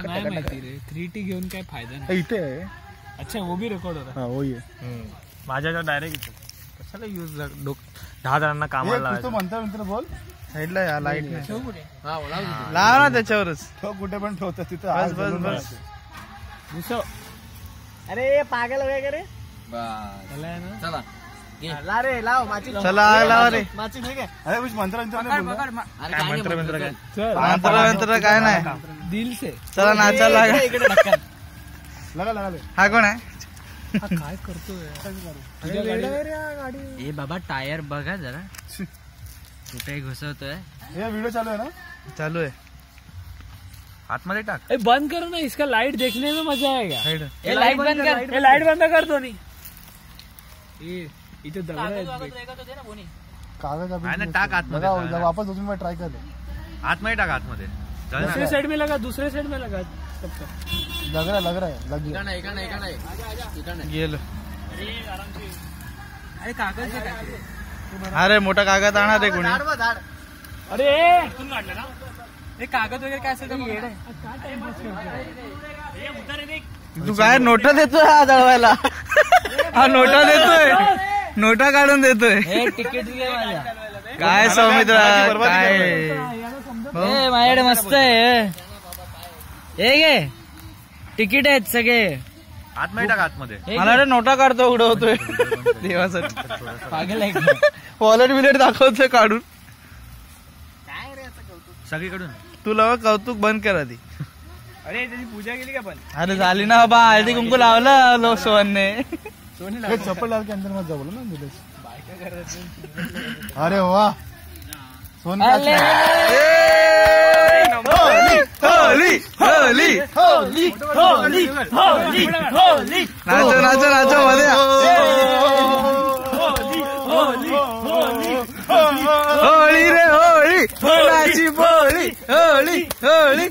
नाही माहिती रे 3T घेऊन काय फायदा नाही. इथे आहे. अच्छा वो भी रेकॉर्ड होता. हा वही आहे. माझ्यावर डायरेक्ट कशाला यूज 10 जणांना कामाला तू म्हणता मित्र बोल. साईडला या लाईट नाही लाव ना त्याच्यावरच. तो कुठे पण ठेवतो तिथं. बस बस बस. दुसरं अरे पागल वगैरे चला ला रे लाव माची चला लाव रे. माची ठीक आहे. अरे कुछ मंत्र मंत्र मंत्र काय नाही. दिल से चला नाचा लागा. लगा लगा ले. हा कोण आहे. काय करतोय. ए बाबा टायर बघा जरा कुठे घुसवतोय. ये व्हिडिओ चालू आहे ना. चालू आहे. आतमध्ये टाक. बंद करो ना इसका लाइट देखने में मजा आएगा. ए लाइट बंद कर. लाइट बंद कर दो नहीं. इथे दगड आहेत. कागज टाक आतमध्ये. वापस अजून ट्राय कर. आतमध्ये टाक आतमध्ये. दूसरे साइड में लगा दूसरे साइड में लगा. लग रहा है लग गया. गेलो. अरे कागद अरे मोठा कागद आणा रे कोणी. अरे हे कागद वगैरे काय असेल तू काय नोटा देतोय हा दळवायला. हा नोटा देतोय. नोटा काढून देतोय. तिकीट दिले माझ्या. काय सौमित्रा काय. माझ्याकडे मस्त आहे. हे घे तिकीट आहेत सगळे. आतमध्ये टाक आतमध्ये. मला रे नोटा काढतो उडवतोय देवासाठी. पागल आहे वॉलेट बिलेट दाखवतोय काढून. सगळीकडून. तुला कौतुक बंद कर आधी. अरे त्याची पूजा केली का पण. अरे झाली ना बाबा. हळदी कुंकू लावलं लो सोनने. चप्पल लाव के अंदर मत जाऊ ना निलेश. अरे वा सोन Holi Holi Holi Holi Holi Holi Holi. Nacho nacho nacho मध्ये. होळी रे होळी. होळाची बोळी. होळी होळी.